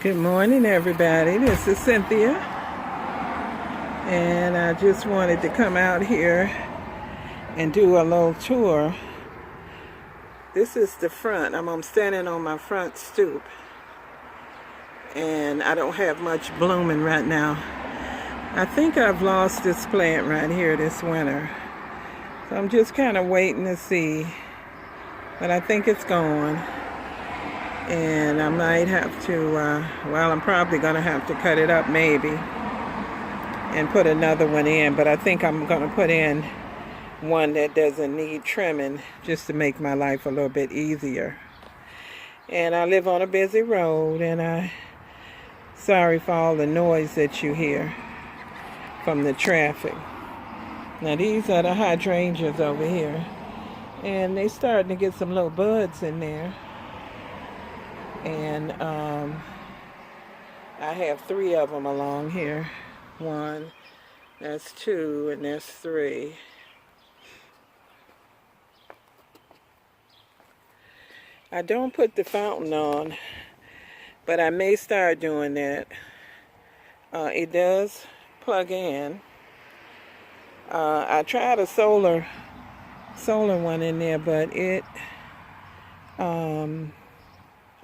Good morning, everybody. This is Cynthia, and I just wanted to come out here and do a little tour. This is the front. I'm standing on my front stoop, and I don't have much blooming right now. I think I've lost this plant right here this winter, so I'm just kind of waiting to see, but I think it's gone. And I might have to, I'm probably going to have to cut it up maybe and put another one in. But I think I'm going to put in one that doesn't need trimming just to make my life a little bit easier. And I live on a busy road, and sorry for all the noise that you hear from the traffic. Now these are the hydrangeas over here, and they starting to get some little buds in there. And I have 3 of them along here. 1, that's 2, and that's 3. I don't put the fountain on, but I may start doing that. It does plug in. I tried a solar one in there, but it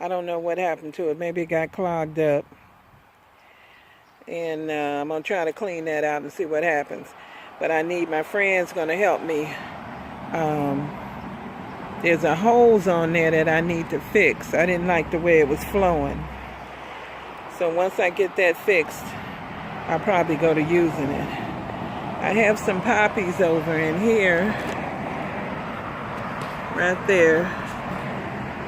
I don't know what happened to it. Maybe it got clogged up. And I'm going to try to clean that out and see what happens. But I need my friends going to help me. There's a hose on there that I need to fix. I didn't like the way it was flowing. So once I get that fixed, I'll probably go to using it. I have some poppies over in here. Right there.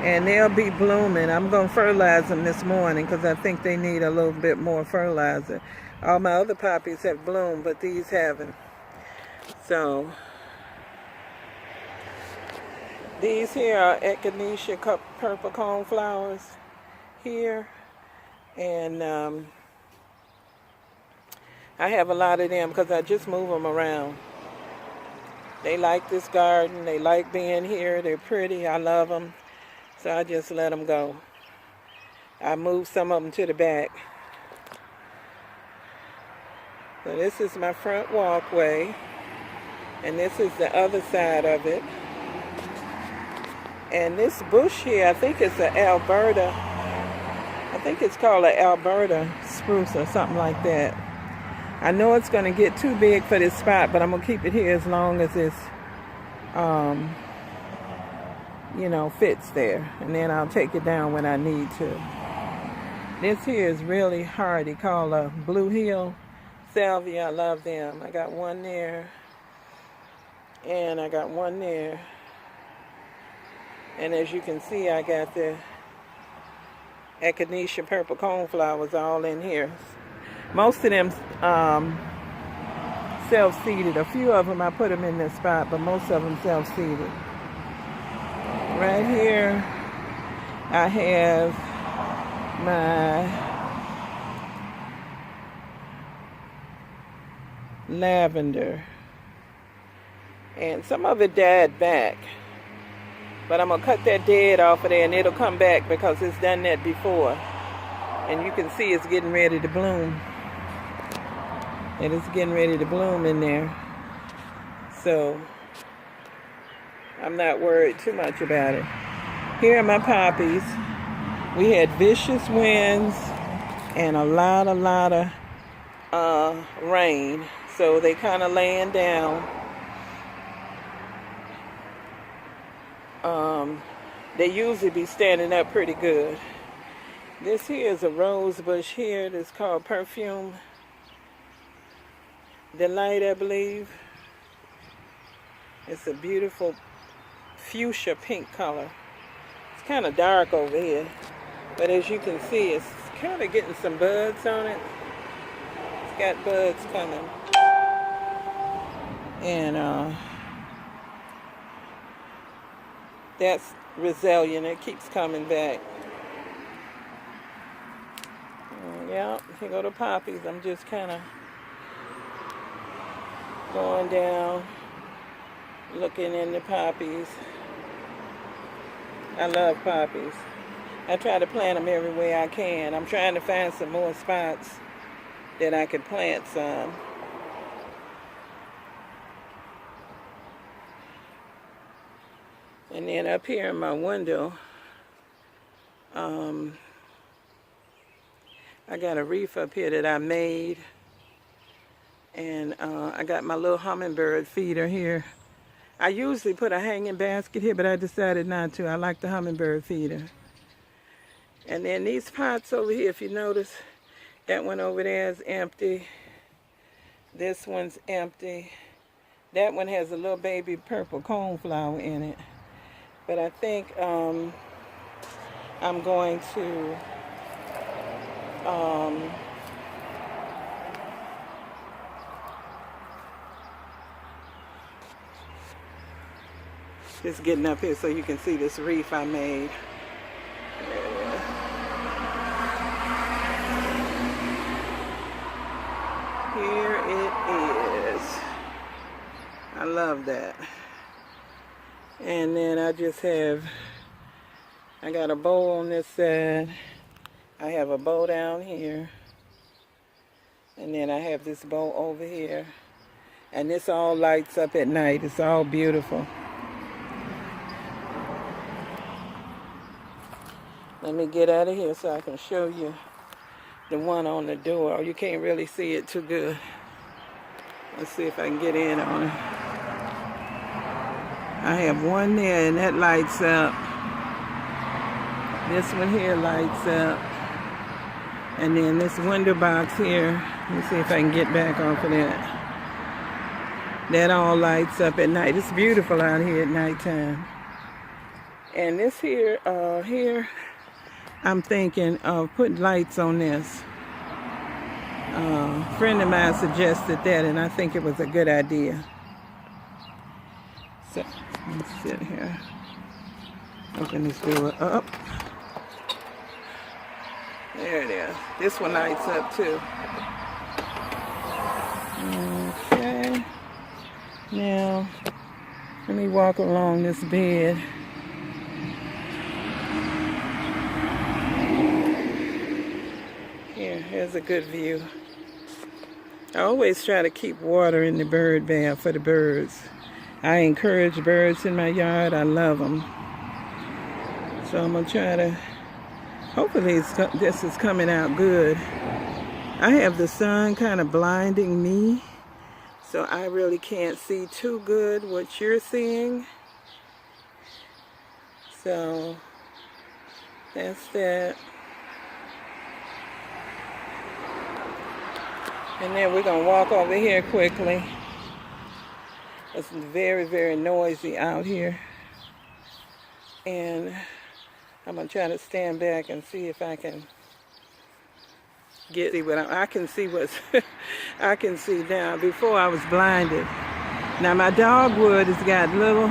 And they'll be blooming. I'm going to fertilize them this morning because I think they need a little bit more fertilizer. All my other poppies have bloomed, but these haven't. So, these here are echinacea purple coneflowers here. And I have a lot of them because I just move them around. They like this garden. They like being here. They're pretty. I love them. So I just let them go. I moved some of them to the back. So this is my front walkway. And this is the other side of it. And this bush here, I think it's an Alberta. I think it's called an Alberta spruce or something like that. I know it's going to get too big for this spot, but I'm going to keep it here as long as it's fits there, and then I'll take it down when I need to. This here is really hardy, called a Blue Hill Salvia. I love them. I got one there, and I got one there. And as you can see, I got the echinacea purple coneflowers all in here. Most of them self-seeded. A few of them I put them in this spot, but most of them self-seeded. Right here, I have my lavender. And some of it died back. But I'm going to cut that dead off of there, and it'll come back because it's done that before. And you can see it's getting ready to bloom. And it's getting ready to bloom in there. So I'm not worried too much about it. Here are my poppies. We had vicious winds and a lot of rain. So they kind of laying down. They usually be standing up pretty good. This here is a rose bush here that's called Perfume Delight, I believe. It's a beautiful fuchsia pink color. It's kind of dark over here, but as you can see, it's kind of getting some buds on it. It's got buds coming. And that's Rosellian. It keeps coming back. Yeah, here go the poppies. I'm just kind of going down, looking in the poppies. I love poppies. I try to plant them every way I can. I'm trying to find some more spots that I could plant some. And then up here in my window, I got a reef up here that I made. And I got my little hummingbird feeder here. I usually put a hanging basket here, but I decided not to. I like the hummingbird feeder. And then these pots over here, if you notice, that one over there is empty. This one's empty. That one has a little baby purple coneflower in it. But I think I'm going to just getting up here so you can see this reef I made. Here it is. I love that. And then I got a bowl on this side. I have a bowl down here. And then I have this bowl over here. And this all lights up at night. It's all beautiful. Let me get out of here so I can show you the one on the door. You can't really see it too good. Let's see if I can get in on it. I have one there and that lights up. This one here lights up. And then this window box here, let me see if I can get back off of that. That all lights up at night. It's beautiful out here at nighttime. And this here, I'm thinking of putting lights on this. A friend of mine suggested that, and I think it was a good idea. So, let's sit here. Open this door up. There it is. This one lights up too. Okay. Now, let me walk along this bed. Here's a good view. I always try to keep water in the bird bath for the birds. I encourage birds in my yard. I love them. So I'm going to try to, hopefully this is coming out good. I have the sun kind of blinding me, so I really can't see too good what you're seeing. So that's that. And then we're going to walk over here quickly. It's very, very noisy out here. And I'm going to try to stand back and see if I can see what I can see what's I can see now. Before I was blinded. Now my dogwood has got little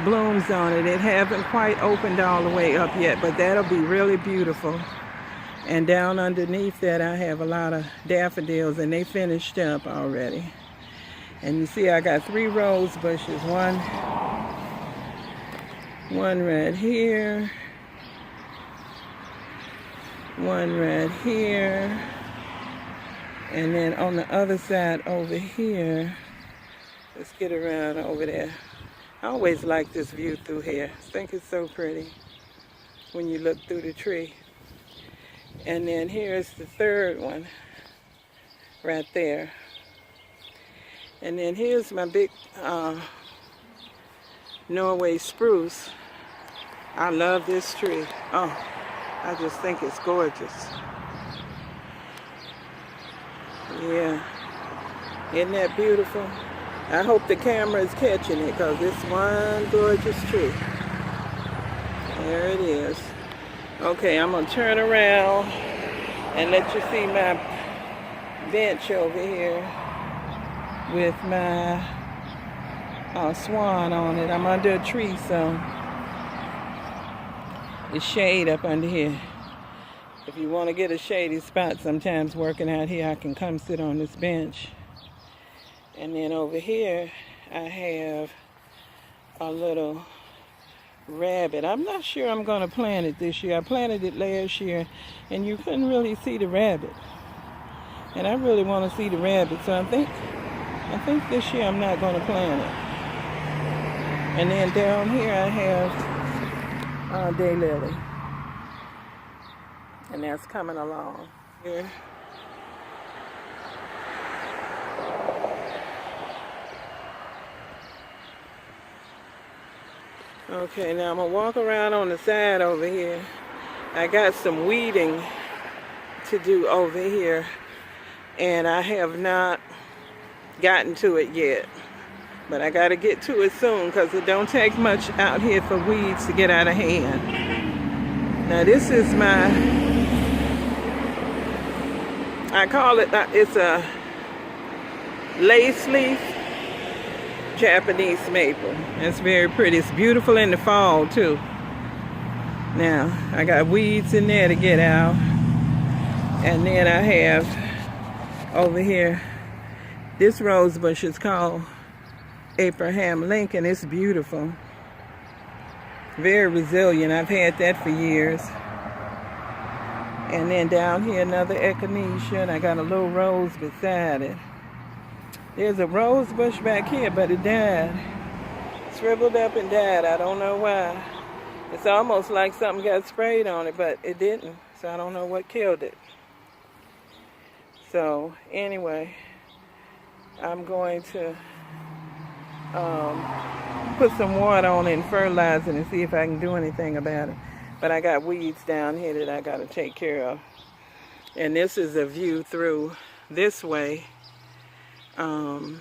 blooms on it. It haven't quite opened all the way up yet, but that'll be really beautiful. And down underneath that I have a lot of daffodils, and they finished up already. And you see I got 3 rose bushes. One right here. One right here. And then on the other side over here, let's get around over there. I always like this view through here. I think it's so pretty when you look through the tree. And then here's the 3rd one right there. And then here's my big Norway spruce. I love this tree. Oh, I just think it's gorgeous. Yeah, isn't that beautiful? I hope the camera is catching it, because it's one gorgeous tree. There it is. Okay, I'm going to turn around and let you see my bench over here with my swan on it. I'm under a tree, so it's shade up under here. If you want to get a shady spot sometimes working out here, I can come sit on this bench. And then over here, I have a little rabbit. I'm not sure I'm going to plant it this year. I planted it last year, and you couldn't really see the rabbit. And I really want to see the rabbit, so I think this year I'm not going to plant it. And then down here I have daylily, and that's coming along here. Okay, now I'm gonna walk around on the side over here. I got some weeding to do over here, and I have not gotten to it yet, but I got to get to it soon because it don't take much out here for weeds to get out of hand. Now this is my, I call it, it's a lace leaf Japanese maple. It's very pretty. It's beautiful in the fall too. Now I got weeds in there to get out, and then I have over here, this rose bush is called Abraham Lincoln. It's beautiful. Very resilient. I've had that for years. And then down here, another echinacea, and I got a little rose beside it. There's a rose bush back here, but it died. Shriveled up and died. I don't know why. It's almost like something got sprayed on it, but it didn't. So I don't know what killed it. So anyway, I'm going to put some water on it and fertilize it and see if I can do anything about it. But I got weeds down here that I got to take care of. And this is a view through this way, over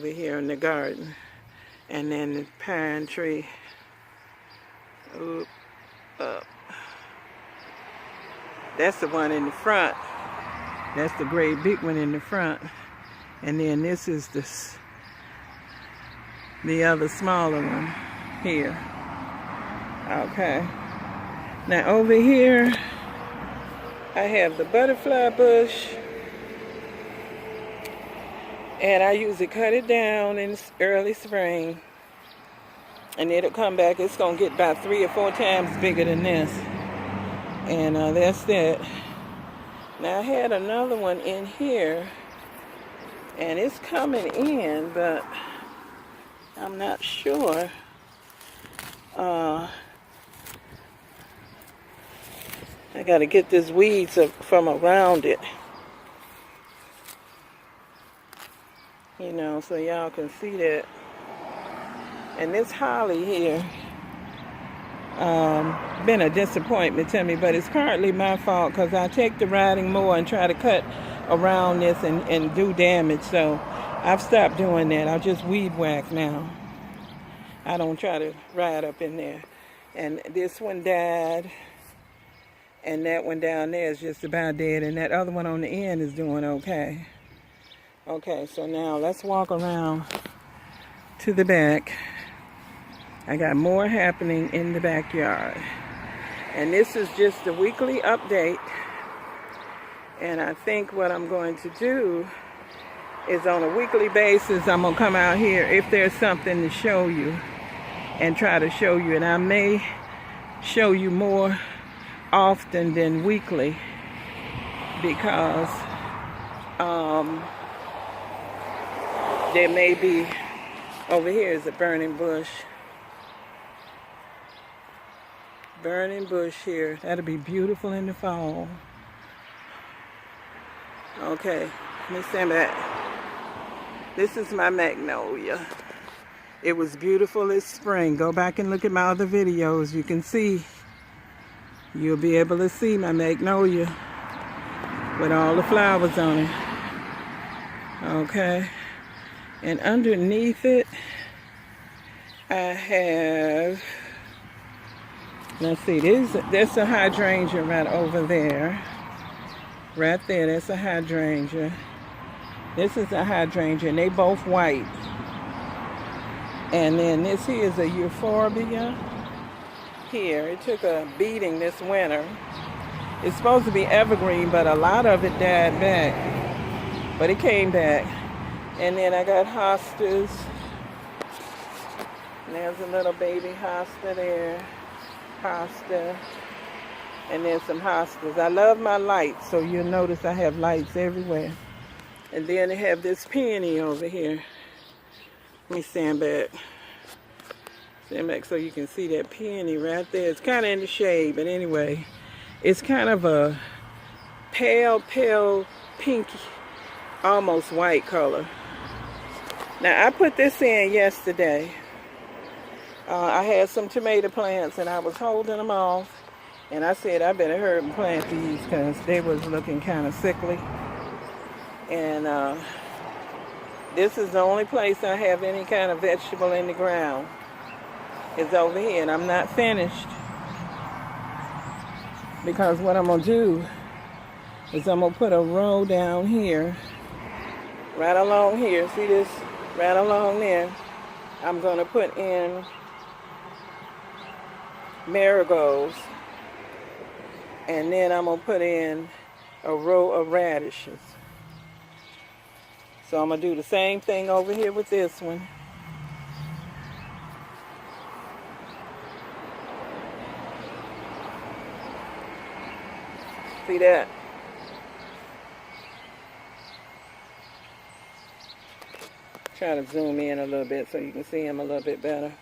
here in the garden. And then the pine tree up. That's the one in the front. That's the great big one in the front. And then this is the other smaller one here. Okay. Now over here, I have the butterfly bush. And I usually cut it down in early spring. And it'll come back. It's going to get about 3 or 4 times bigger than this. And that's that. Now I had another one in here, and it's coming in, but I'm not sure. I got to get this weeds from around it, you know, so y'all can see that. And this holly here, been a disappointment to me, but it's partly my fault because I take the riding mower and try to cut around this and do damage. So I've stopped doing that. I'll just weed whack now. I don't try to ride up in there. And this one died, and that one down there is just about dead, and that other one on the end is doing okay. Okay, so now let's walk around to the back. I got more happening in the backyard. And this is just a weekly update. And I think what I'm going to do is on a weekly basis, I'm going to come out here if there's something to show you and try to show you. And I may show you more often than weekly because there may be, over here is a burning bush. Burning bush here. That'll be beautiful in the fall. Okay, let me stand back. This is my magnolia. It was beautiful this spring. Go back and look at my other videos. You can see, you'll be able to see my magnolia with all the flowers on it. Okay, and underneath it, I have, let's see, there's a hydrangea right over there. Right there, that's a hydrangea. This is a hydrangea, and they both white. And then this here is a euphorbia. Here, it took a beating this winter. It's supposed to be evergreen, but a lot of it died back. But it came back. And then I got hostas. And there's a little baby hosta there. Hosta. And then some hostas. I love my lights, so you'll notice I have lights everywhere. And then they have this peony over here. Let me stand back. Stand back so you can see that peony right there. It's kind of in the shade, but anyway. It's kind of a pale pinky, almost white color. Now, I put this in yesterday. I had some tomato plants, and I was holding them off. And I said, I better hurry and plant these because they was looking kind of sickly. And this is the only place I have any kind of vegetable in the ground. It's over here, and I'm not finished. Because what I'm going to do is I'm going to put a row down here. Right along here. See this? Right along there. I'm going to put in marigolds. And then I'm going to put in a row of radishes. So I'm going to do the same thing over here with this one. See that? Try to zoom in a little bit so you can see them a little bit better.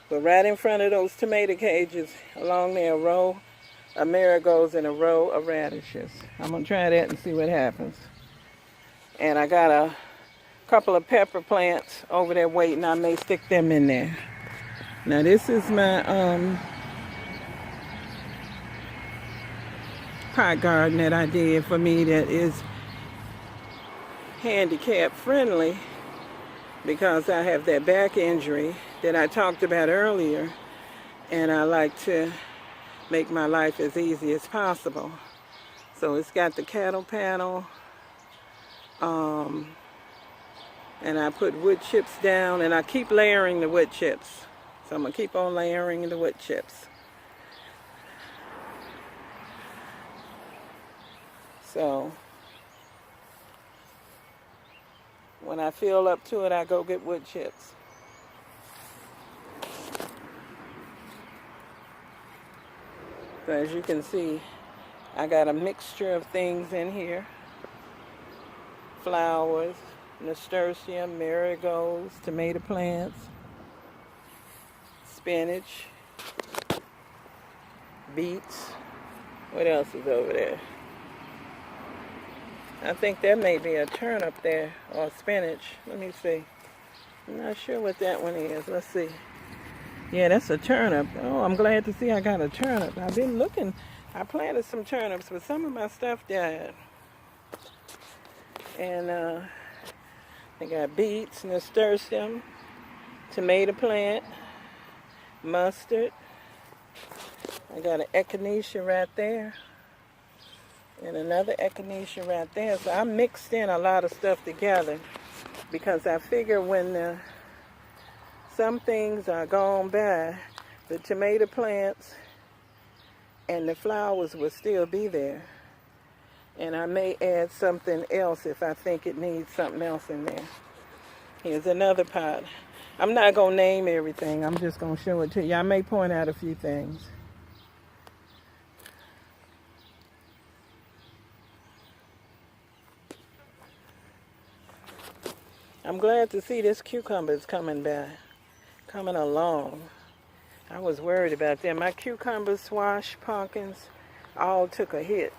But right in front of those tomato cages, along there, a row of marigolds and a row of radishes. I'm going to try that and see what happens. And I got a couple of pepper plants over there waiting. I may stick them in there. Now this is my pot garden that I did for me that is handicap friendly because I have that back injury that I talked about earlier, and I like to make my life as easy as possible. So it's got the cattle panel, and I put wood chips down, and I keep layering the wood chips. So I'm going to keep on layering the wood chips. So when I feel up to it, I go get wood chips. So as you can see, I got a mixture of things in here. Flowers, nasturtium, marigolds, tomato plants, spinach, beets. What else is over there? I think there may be a turnip there, or spinach. Let me see. I'm not sure what that one is. Let's see. Yeah, that's a turnip. Oh, I'm glad to see I got a turnip. I've been looking. I planted some turnips, but some of my stuff died. And I got beets, nasturtium, tomato plant, mustard. I got an echinacea right there. And another echinacea right there. So I mixed in a lot of stuff together because I figure when some things are gone by, the tomato plants and the flowers will still be there. And I may add something else if I think it needs something else in there. Here's another pot. I'm not going to name everything. I'm just going to show it to you. I may point out a few things. I'm glad to see this cucumber is coming along. I was worried about them. My cucumbers, squash, pumpkins, all took a hit.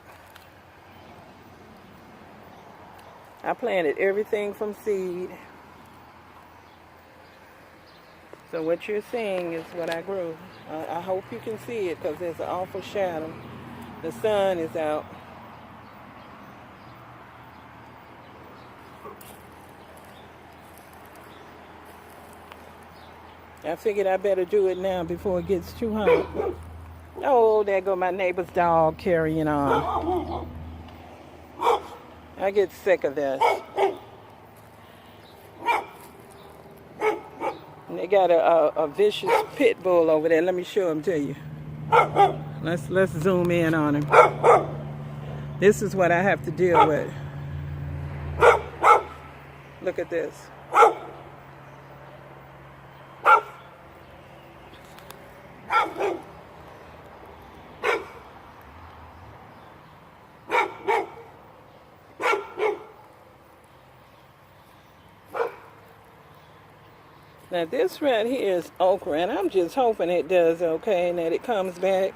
I planted everything from seed. So what you're seeing is what I grew. I hope you can see it because there's an awful shadow. The sun is out. I figured I better do it now before it gets too hot. Oh, there go my neighbor's dog carrying on. I get sick of this. And they got a vicious pit bull over there. Let me show him to you. Let's zoom in on him. This is what I have to deal with. Look at this. Now this right here is okra, and I'm just hoping it does okay and that it comes back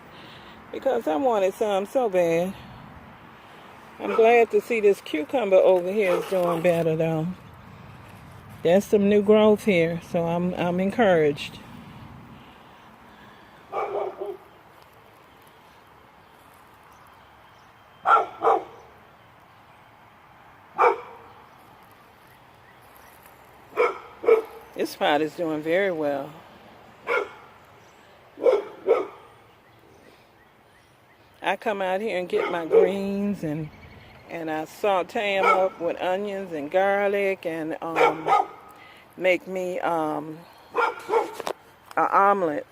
because I wanted some so bad. I'm glad to see this cucumber over here is doing better though. There's some new growth here, so I'm encouraged. This spot is doing very well. I come out here and get my greens and I saute them up with onions and garlic and make me an omelet.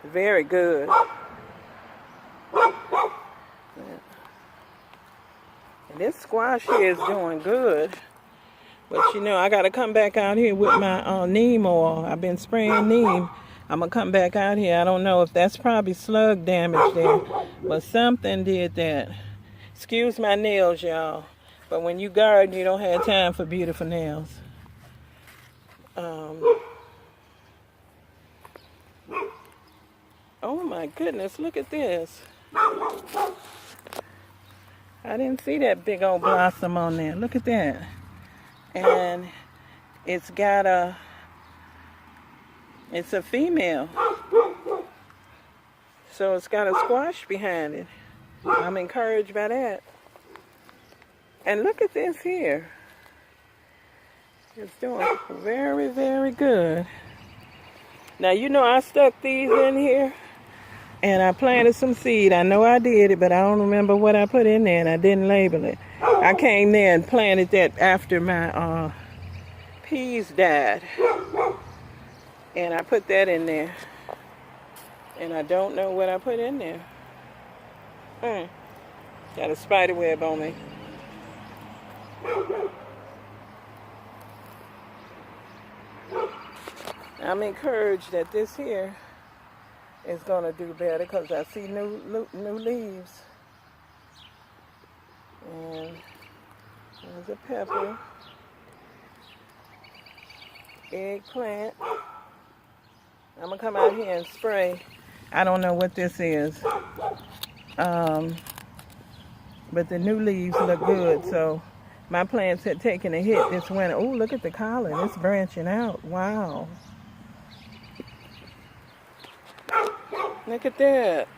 Very good. And this squash here is doing good. But you know, I got to come back out here with my neem oil. I've been spraying neem. I'm going to come back out here. I don't know if that's probably slug damage there. But something did that. Excuse my nails, y'all. But when you garden, you don't have time for beautiful nails. Oh my goodness, look at this. I didn't see that big old blossom on there. Look at that. And it's got it's a female. So it's got a squash behind it. I'm encouraged by that. And look at this here. It's doing very, very good. Now, you know, I stuck these in here and I planted some seed. I know I did it, but I don't remember what I put in there and I didn't label it. I came there and planted that after my peas died. And I put that in there. And I don't know what I put in there. Got a spider web on me. I'm encouraged that this here is going to do better because I see new leaves. And there's a pepper, eggplant. I'm going to come out here and spray. I don't know what this is. But the new leaves look good, so my plants had taken a hit this winter. Oh, look at the collar. It's branching out. Wow. Look at that.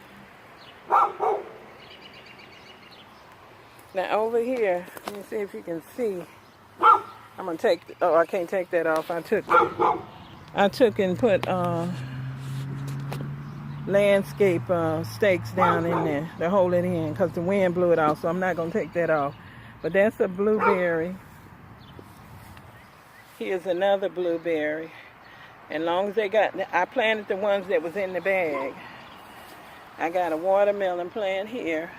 Now over here, let me see if you can see. I'm going to take, oh, I can't take that off. I took and put landscape stakes down in there to hold it in because the wind blew it off, so I'm not going to take that off. But that's a blueberry. Here's another blueberry. And long as they got, I planted the ones that was in the bag. I got a watermelon plant here.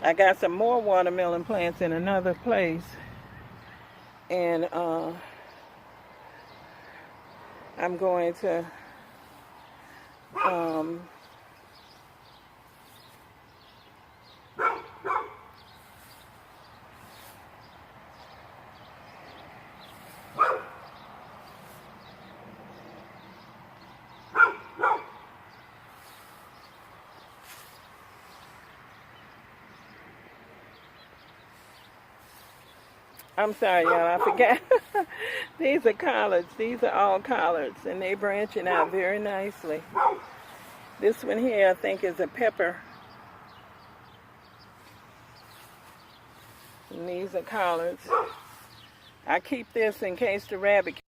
I got some more watermelon plants in another place. And I'm going to I'm sorry, y'all, I forgot. These are collards. These are all collards, and they branching out very nicely. This one here, I think, is a pepper. And these are collards. I keep this in case the rabbit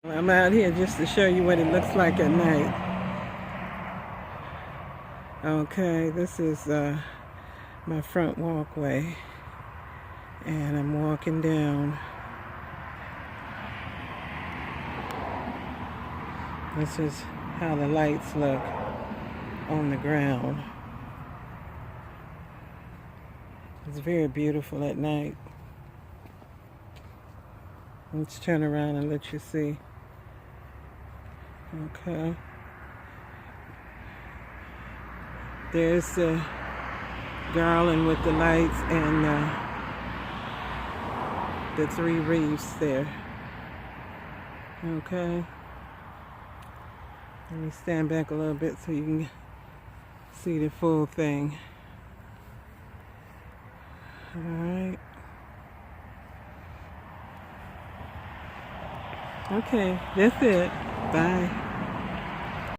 I'm out here just to show you what it looks like at night. Okay, this is my front walkway, and I'm walking down. This is how the lights look on the ground. It's very beautiful at night. Let's turn around and let you see. Okay. There's the garland with the lights and the 3 reefs there. Okay. Let me stand back a little bit so you can see the full thing. All right. Okay, that's it. Bye.